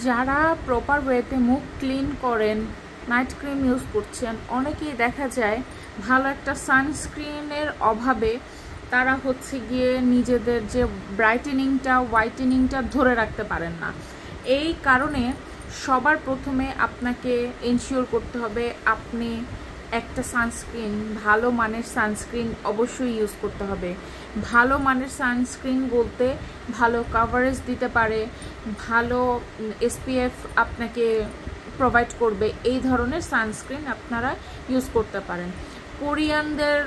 যারা প্রপার ওয়েতে মুখ ক্লিন করেন, নাইট ক্রিম ইউজ করছেন, অনেকেই দেখা যায় ভালো একটা সানস্ক্রিনের অভাবে তারা হচ্ছে গিয়ে নিজেদের যে ব্রাইটেনিংটা, হোয়াইটেনিংটা ধরে রাখতে পারেন না। এই কারণে সবার প্রথমে আপনাকে এনশিওর করতে হবে আপনি একটা সানস্ক্রিন, ভালো মানের সানস্ক্রিন অবশ্যই ইউজ করতে হবে। ভালো মানের সানস্ক্রিন বলতে ভালো কাভারেজ দিতে পারে, ভালো এসপিএফ আপনাকে প্রোভাইড করবে, এই ধরনের সানস্ক্রিন আপনারা ইউজ করতে পারেন। কোরিয়ানদের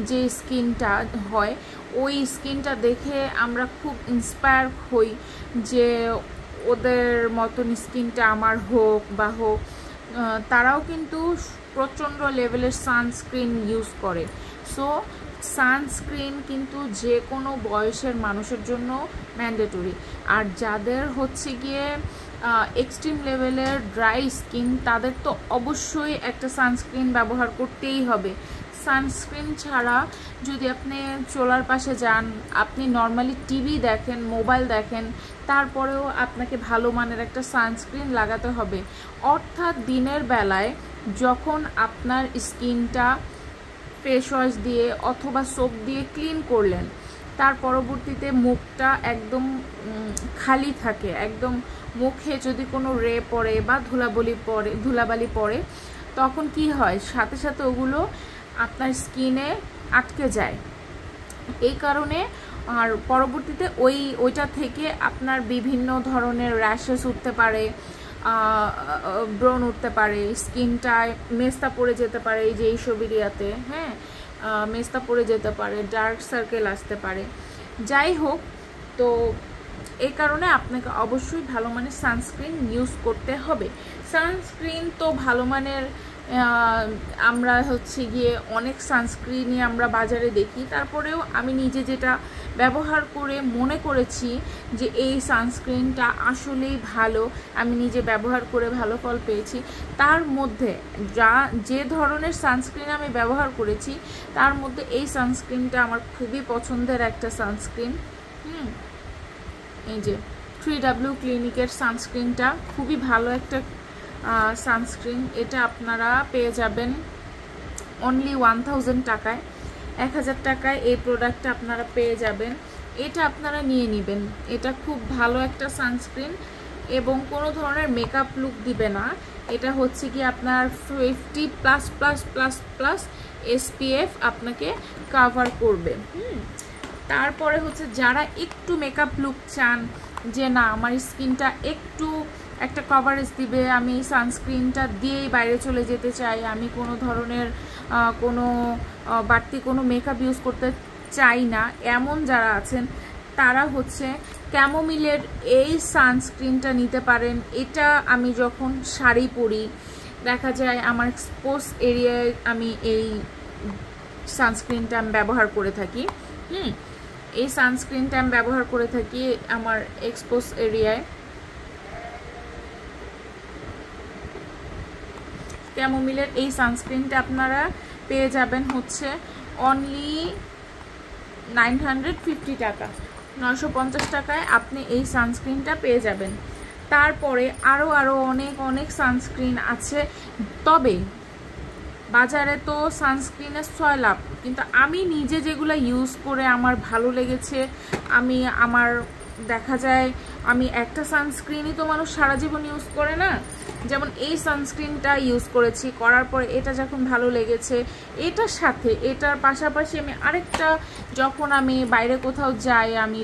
যে স্কিনটা হয়, ওই স্কিনটা দেখে আমরা খুব ইন্সপায়ার হই যে ওদের মতন স্কিনটা আমার হোক বা হোক। তারাও কিন্তু প্রচণ্ড লেভেলের সানস্ক্রিন ইউজ করে। সো সানস্ক্রিন কিন্তু যে কোনো বয়সের মানুষের জন্য ম্যান্ডেটরি। আর যাদের হচ্ছে গিয়ে এক্সট্রিম লেভেলের ড্রাই স্কিন, তাদের তো অবশ্যই একটা সানস্ক্রিন ব্যবহার করতেই হবে। সানস্ক্রিন ছাড়া যদি আপনি চোলার পাশে যান, আপনি নর্মালি টিভি দেখেন, মোবাইল দেখেন, তারপরেও আপনাকে ভালো মানের একটা সানস্ক্রিন লাগাতে হবে। অর্থাৎ দিনের বেলায় যখন আপনার স্কিনটা ফেস ওয়াশ দিয়ে অথবা সোপ দিয়ে ক্লিন করলেন, তার পরবর্তীতে মুখটা একদম খালি থাকে, একদম মুখে যদি কোনো রে পড়ে বা ধুলাবালি পড়ে, তখন কি হয়, সাথে সাথে ওগুলো আপনার স্কিনে আটকে যায়। এই কারণে আর পরবর্তীতে ওইটা থেকে আপনার বিভিন্ন ধরনের র্যাশেস উঠতে পারে, ব্রণ উঠতে পারে, স্কিনটায় মেস্তা পড়ে যেতে পারে, এই যে এইসব এরিয়াতে, হ্যাঁ, মেস্তা পড়ে যেতে পারে, ডার্ক সার্কেল আসতে পারে। যাই হোক, তো এই কারণে আপনাকে অবশ্যই ভালো মানের সানস্ক্রিন ইউজ করতে হবে। সানস্ক্রিন তো ভালো মানের আমরা হচ্ছে গিয়ে অনেক সানস্ক্রিনই আমরা বাজারে দেখি, তারপরেও আমি নিজে যেটা ব্যবহার করে মনে করেছি যে এই সানস্ক্রিনটা আসলেই ভালো, আমি নিজে ব্যবহার করে ভালো ফল পেয়েছি। তার মধ্যে যে ধরনের সানস্ক্রিন আমি ব্যবহার করেছি, তার মধ্যে এই সানস্ক্রিনটা আমার খুবই পছন্দের একটা সানস্ক্রিন। এই যে 3W ক্লিনিকের সানস্ক্রিনটা খুবই ভালো একটা সানস্ক্রিন। এটা আপনারা পেয়ে যাবেন অনলি 1000 টাকায়, 1000 টাকায় এই প্রোডাক্টটা আপনারা পেয়ে যাবেন। এটা আপনারা নিয়ে নেবেন। এটা খুব ভালো একটা সানস্ক্রিন এবং কোনো ধরনের মেকআপ লুক দিবে না। এটা হচ্ছে কি আপনার 50++++ SPF আপনাকে কাভার করবে। তারপরে হচ্ছে যারা একটু মেকআপ লুক চান, যে না আমার স্কিনটা একটু একটা কভারেজ দিবে, আমি সানস্ক্রিনটা দিয়েই বাইরে চলে যেতে চাই, আমি কোনো ধরনের বাড়তি কোনো মেকআপ ইউজ করতে চাই না, এমন যারা আছেন তারা হচ্ছে ক্যামোমিলের এই সানস্ক্রিনটা নিতে পারেন। এটা আমি যখন শাড়ি পরি, দেখা যায় আমার এক্সপোজ এরিয়ায় আমি এই সানস্ক্রিনটা আমি ব্যবহার করে থাকি। এই সানস্ক্রিনটা আমি ব্যবহার করে থাকি আমার এক্সপোজ এরিয়ায়। ক্যামোমিলের এই সানস্ক্রিনটা আপনারা পেয়ে যাবেন হচ্ছে অনলি 950 টাকা, 950 টাকায় আপনি এই সানস্ক্রিনটা পেয়ে যাবেন। তারপরে আরও অনেক সানস্ক্রিন আছে, তবে বাজারে তো সানস্ক্রিনের 6 লাভ, কিন্তু আমি নিজে যেগুলো ইউজ করে আমার ভালো লেগেছে, আমার দেখা যায় আমি একটা সানস্ক্রিনই তো মানুষ সারা জীবন ইউজ করে না। যেমন এই সানস্ক্রিনটা ইউজ করেছি, করার পরে এটা যখন ভালো লেগেছে, এটার পাশাপাশি আমি আরেকটা, যখন আমি বাইরে কোথাও যাই, আমি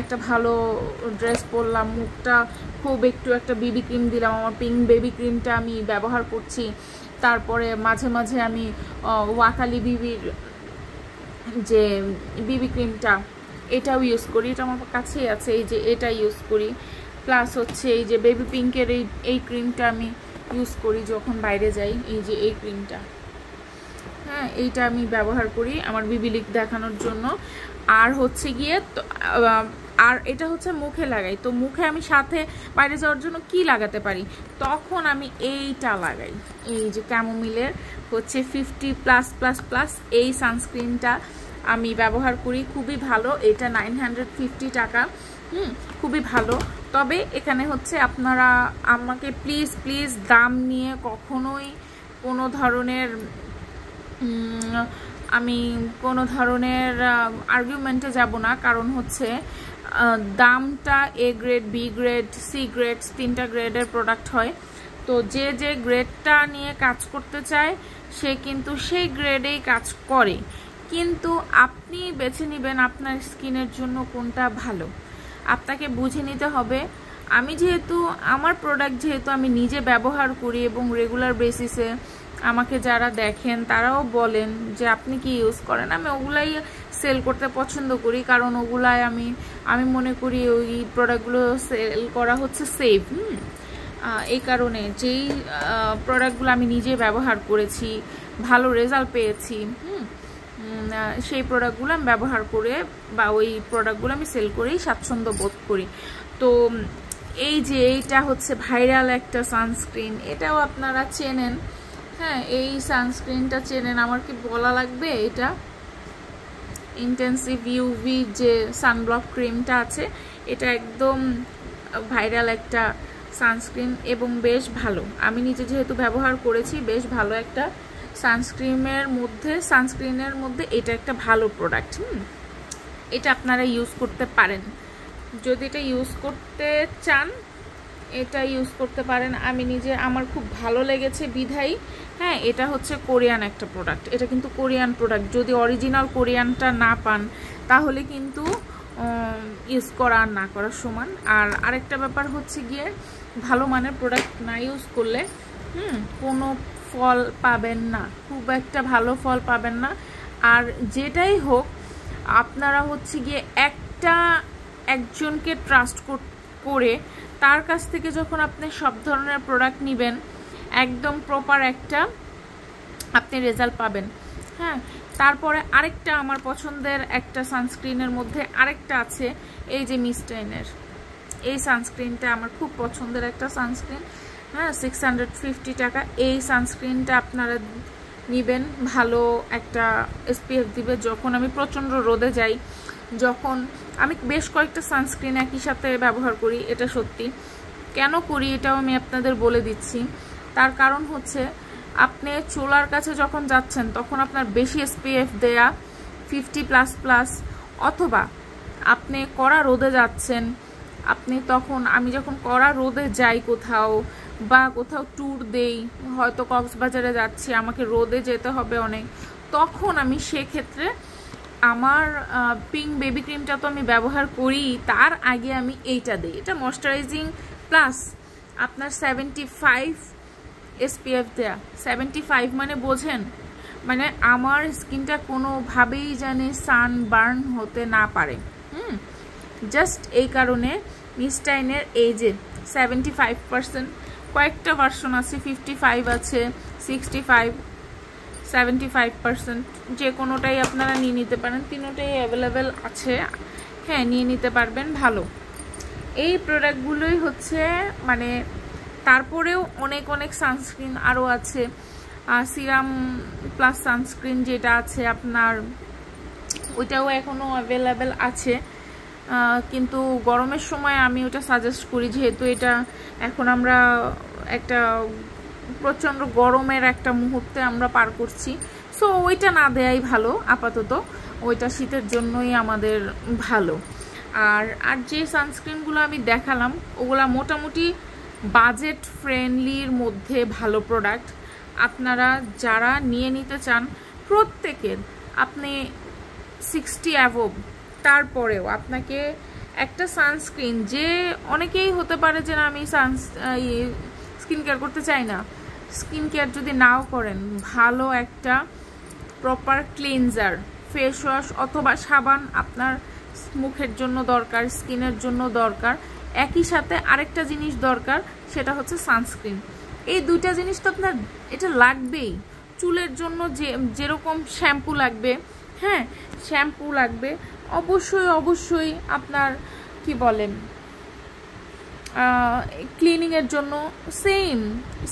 একটা ভালো ড্রেস পরলাম, মুখটা খুব একটু একটা বেবি ক্রিম দিলাম, আমার পিঙ্ক বেবি ক্রিমটা আমি ব্যবহার করছি। তারপরে মাঝে মাঝে আমি ওয়াকালি বিবির যে বিবি ক্রিমটা, এটাও ইউজ করি, এটা আমার কাছেই আছে, এই যে এটা ইউজ করি। প্লাস হচ্ছে এই যে বেবি পিঙ্কের এই ক্রিমটা আমি ইউজ করি যখন বাইরে যাই, এই যে এই ক্রিমটা, হ্যাঁ, এইটা আমি ব্যবহার করি আমার বিবি লিক দেখানোর জন্য। আর হচ্ছে গিয়ে আর এটা হচ্ছে মুখে লাগাই, তো মুখে আমি সাথে বাইরে যাওয়ার জন্য কি লাগাতে পারি, তখন আমি এইটা লাগাই, এই যে ক্যামোমিলের হচ্ছে 50+++ এই সানস্ক্রিনটা আমি ব্যবহার করি, খুবই ভালো। এটা 950 টাকা, খুবই ভালো। তবে এখানে হচ্ছে আপনারা আমাকে প্লিজ দাম নিয়ে কখনোই কোনো ধরনের আমি কোনো ধরনের আর্গুমেন্টে যাব না, কারণ হচ্ছে দামটা A grade, B grade, C grade, 3টা গ্রেডের প্রোডাক্ট হয়। তো যে গ্রেডটা নিয়ে কাজ করতে চায় সে কিন্তু সেই গ্রেডেই কাজ করে, কিন্তু আপনি বেছে নেবেন আপনার স্কিনের জন্য কোনটা ভালো, আপনাকে বুঝে নিতে হবে। আমি যেহেতু আমার প্রোডাক্ট যেহেতু আমি নিজে ব্যবহার করি এবং রেগুলার বেসিসে আমাকে যারা দেখেন তারাও বলেন যে আপনি কি ইউজ করেন, আমি ওগুলাই সেল করতে পছন্দ করি, কারণ ওগুলাই আমি মনে করি ওই প্রোডাক্টগুলো সেল করা হচ্ছে সেফ। এই কারণে যেই প্রোডাক্টগুলো আমি নিজে ব্যবহার করেছি, ভালো রেজাল্ট পেয়েছি, সেই প্রোডাক্টগুলো আমি ব্যবহার করে বা ওই প্রোডাক্টগুলো আমি সেল করেই স্বাচ্ছন্দ্য বোধ করি। তো এই যে এইটা হচ্ছে ভাইরাল একটা সানস্ক্রিন, এটাও আপনারা চেনেন। হ্যাঁ, এই সানস্ক্রিনটা চেনেন, আমার কি বলা লাগবে? এটা ইন্টেন্সিভ ইউভি যে সানব্লক ক্রিমটা আছে, এটা একদম ভাইরাল একটা সানস্ক্রিন এবং বেশ ভালো। আমি নিজে যেহেতু ব্যবহার করেছি, বেশ ভালো একটা সানস্ক্রিনের মধ্যে এটা একটা ভালো প্রোডাক্ট। এটা আপনারা ইউজ করতে পারেন, যদি এটা ইউজ করতে চান এটা ইউজ করতে পারেন। আমি নিজে আমার খুব ভালো লেগেছে বিধাই। হ্যাঁ, এটা হচ্ছে কোরিয়ান একটা প্রোডাক্ট, এটা কিন্তু কোরিয়ান প্রোডাক্ট। যদি অরিজিনাল কোরিয়ানটা না পান তাহলে কিন্তু ইউজ করা আর না করার সমান। আর আরেকটা ব্যাপার হচ্ছে গিয়ে ভালো মানের প্রোডাক্ট না ইউজ করলে কোনো ফল পাবেন না, খুব একটা ভালো ফল পাবেন না। আর যেটাই হোক আপনারা হচ্ছে গিয়ে একজনকে ট্রাস্ট করে তার কাছ থেকে যখন আপনি সব ধরনের প্রোডাক্ট নেবেন, একদম প্রপার একটা আপনি রেজাল্ট পাবেন। হ্যাঁ, তারপরে আরেকটা আমার পছন্দের একটা সানস্ক্রিনের মধ্যে আরেকটা আছে, এই যে মিস্টাইনের এই সানস্ক্রিনটা আমার খুব পছন্দের একটা সানস্ক্রিন। হ্যাঁ, 650 টাকা। এই সানস্ক্রিনটা আপনারা নেবেন, ভালো একটা SPF দিবে। যখন আমি প্রচণ্ড রোদে যাই, যখন আমি বেশ কয়েকটা সানস্ক্রিন একই সাথে ব্যবহার করি, এটা সত্যি কেন করি এটাও আমি আপনাদের বলে দিচ্ছি। তার কারণ হচ্ছে আপনি চুলার কাছে যখন যাচ্ছেন তখন আপনার বেশি SPF দেয়া 50++, অথবা আপনি কড়া রোদে যাচ্ছেন, আপনি তখন আমি যখন কড়া রোদে যাই কোথাও বা কোথাও ট্যুর দেই, হয়তো কক্সবাজারে যাচ্ছি, আমাকে রোদে যেতে হবে অনেক, তখন আমি সেক্ষেত্রে আমার পিঙ্ক বেবি ক্রিমটা তো আমি ব্যবহার করি, তার আগে আমি এইটা দিই। এটা ময়শ্চারাইজিং প্লাস আপনার 75 SPF দেয়া। 75 মানে বোঝেন, মানে আমার স্কিনটা কোনোভাবেই জানে সানবার্ন হতে না পারে। জাস্ট এই কারণে মিস্টাইনের এই যে 75%, কয়েকটা ভার্সন আছে, 55 আছে, 65, 75%, যে কোনোটাই আপনারা নিয়ে নিতে পারেন, তিনোটাই অ্যাভেলেবেল আছে। হ্যাঁ, নিয়ে নিতে পারবেন। ভালো এই প্রোডাক্টগুলোই হচ্ছে মানে, তারপরেও অনেক সানস্ক্রিন আরও আছে। সিরাম প্লাস সানস্ক্রিন যেটা আছে আপনার, ওইটাও এখনও অ্যাভেলেবেল আছে, কিন্তু গরমের সময় আমি ওটা সাজেস্ট করি, যেহেতু এটা এখন আমরা একটা প্রচণ্ড গরমের একটা মুহূর্তে আমরা পার করছি। সো ওইটা না দেয়াই ভালো আপাতত, ওইটা শীতের জন্যই আমাদের ভালো। আর যে সানস্ক্রিনগুলো আমি দেখালাম ওগুলা মোটামুটি বাজেট ফ্রেন্ডলির মধ্যে ভালো প্রোডাক্ট। আপনারা যারা নিয়ে নিতে চান প্রত্যেকের, আপনি 60 অ্যাভব, তারপরেও আপনাকে একটা সানস্ক্রিন, যে অনেকেই হতে পারে যে না আমি স্কিন কেয়ার করতে চাই না, স্কিন কেয়ার যদি নাও করেন, ভালো একটা প্রপার ক্লিনজার ফেস ওয়াশ অথবা সাবান আপনার মুখের জন্য দরকার, স্কিনের জন্য দরকার। একই সাথে আরেকটা জিনিস দরকার, সেটা হচ্ছে সানস্ক্রিন। এই দুইটা জিনিস তো আপনার এটা লাগবেই। চুলের জন্য যেরকম শ্যাম্পু লাগবে, হ্যাঁ শ্যাম্পু লাগবে, অবশ্যই আপনার কি বলেন ক্লিনিংয়ের জন্য সেম,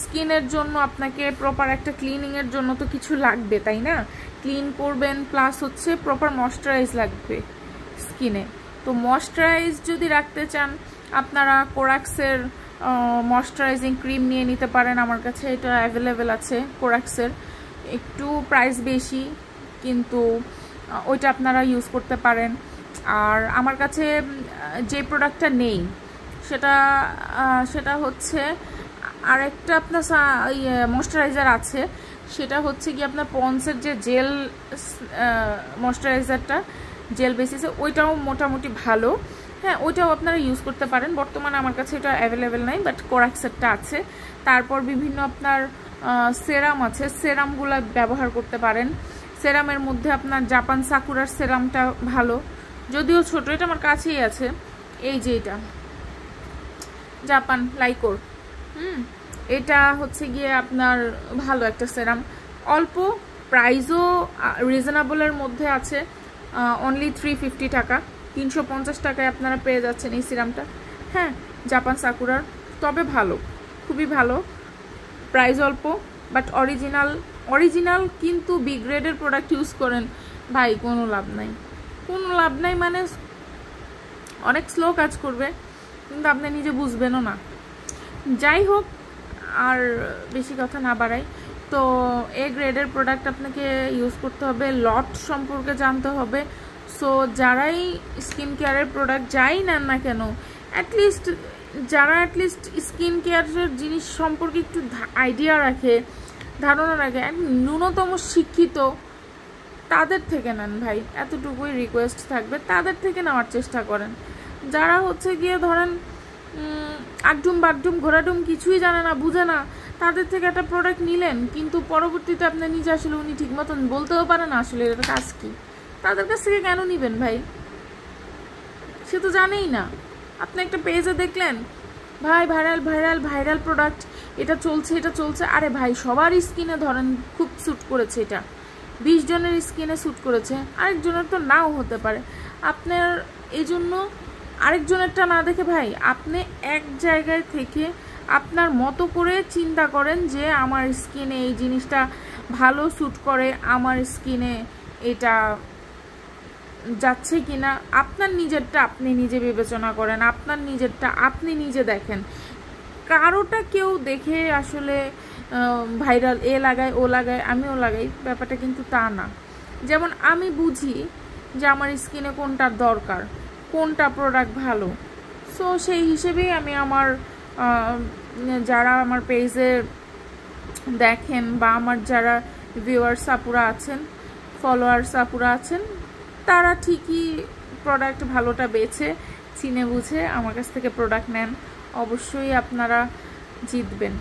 স্কিনের জন্য আপনাকে প্রপার একটা ক্লিনিংয়ের জন্য তো কিছু লাগবে, তাই না? ক্লিন করবেন, প্লাস হচ্ছে প্রপার ময়শ্চারাইজ লাগবে স্কিনে। তো ময়শ্চারাইজ যদি রাখতে চান আপনারা কোরাক্সের ময়শ্চারাইজিং ক্রিম নিয়ে নিতে পারেন। আমার কাছে এটা অ্যাভেলেবেল আছে কোরাক্সের, একটু প্রাইস বেশি কিন্তু ওইটা আপনারা ইউজ করতে পারেন। আর আমার কাছে যে প্রোডাক্টটা নেই সেটা হচ্ছে আরেকটা আপনার ময়শ্চারাইজার আছে, সেটা হচ্ছে কি আপনার পন্সের যে জেল ময়শ্চারাইজারটা জেল বেসিসে, ওইটাও মোটামুটি ভালো। হ্যাঁ, ওইটাও আপনারা ইউজ করতে পারেন। বর্তমানে আমার কাছে এটা অ্যাভেলেবেল নাই, বাট কোরাক্সেরটা আছে। তারপর বিভিন্ন আপনার সেরাম আছে, সেরামগুলো ব্যবহার করতে পারেন। সেরামের মধ্যে আপনার জাপান সাকুরার সেরামটা ভালো, যদিও ছোট, এটা আমার কাছেই আছে। এই যে এটা জাপান লাইকোর, এটা হচ্ছে গিয়ে আপনার ভালো একটা সেরাম, অল্প প্রাইসও রিজনেবলের মধ্যে আছে। অনলি 350 টাকা, 350 টাকায় আপনারা পেয়ে যাচ্ছেন এই সিরামটা। হ্যাঁ, জাপান সাকুরার, তবে ভালো, খুবই ভালো, প্রাইস অল্প, বাট অরিজিনাল কিন্তু বি গ্রেডের প্রোডাক্ট ইউজ করেন ভাই, কোনো লাভ নাই, মানে অনেক স্লো কাজ করবে কিন্তু আপনি নিজে বুঝবেনও না। যাই হোক, আর বেশি কথা না বাড়াই, তো এ গ্রেডের প্রোডাক্ট আপনাকে ইউজ করতে হবে, লট সম্পর্কে জানতে হবে। সো যারাই স্কিন কেয়ারের প্রোডাক্ট যাই নেন না কেন, যারা স্কিন কেয়ারের জিনিস সম্পর্কে একটু আইডিয়া রাখে, ধারণা রাখে, ন্যূনতম শিক্ষিত, তাদের থেকে নেন ভাই, এতটুকুই রিকোয়েস্ট থাকবে, তাদের থেকে নেওয়ার চেষ্টা করেন। যারা হচ্ছে গিয়ে ধরেন আগডুম বাগডুম ঘোরাডুম কিছুই জানে না, বুঝে না, তাদের থেকে একটা প্রোডাক্ট নিলেন, কিন্তু পরবর্তীতে আপনি নিজে আসলে উনি ঠিক মতন বলতেও পারে না আসলে এটা কাজ কি, তাদের কাছ থেকে কেন নিবেন ভাই? সে তো জানেই না। আপনি একটা পেজে দেখলেন ভাই ভাইরাল প্রোডাক্ট, এটা চলছে, আরে ভাই সবার স্কিনে ধরেন খুব স্যুট করেছে, এটা 20 জনের স্কিনে স্যুট করেছে, আরেকজনের তো নাও হতে পারে। আপনার এই জন্য আরেকজনেরটা না দেখে ভাই, আপনি এক জায়গায় থেকে আপনার মতো করে চিন্তা করেন যে আমার স্কিনে এই জিনিসটা ভালো স্যুট করে, আমার স্কিনে এটা যাচ্ছে কিনা, আপনার নিজেরটা আপনি নিজে বিবেচনা করেন, আপনার নিজেরটা আপনি নিজে দেখেন। কারোটা কেউ দেখে আসলে ভাইরাল এ লাগায় ও লাগায় আমিও লাগাই, ব্যাপারটা কিন্তু তা না। যেমন আমি বুঝি যে আমার স্কিনে কোনটা দরকার, কোনটা প্রোডাক্ট ভালো, সো সেই হিসেবেই আমি আমার যারা আমার পেজে দেখেন বা আমার যারা ভিউয়ার্স আপুরা আছেন, ফলোয়ার্স আপুরা আছেন, তারা ঠিকই প্রোডাক্ট ভালোটা বেছে চিনে বুঝে আমার কাছ থেকে প্রোডাক্ট নেন। অবশ্যই আপনারা জিতবেন।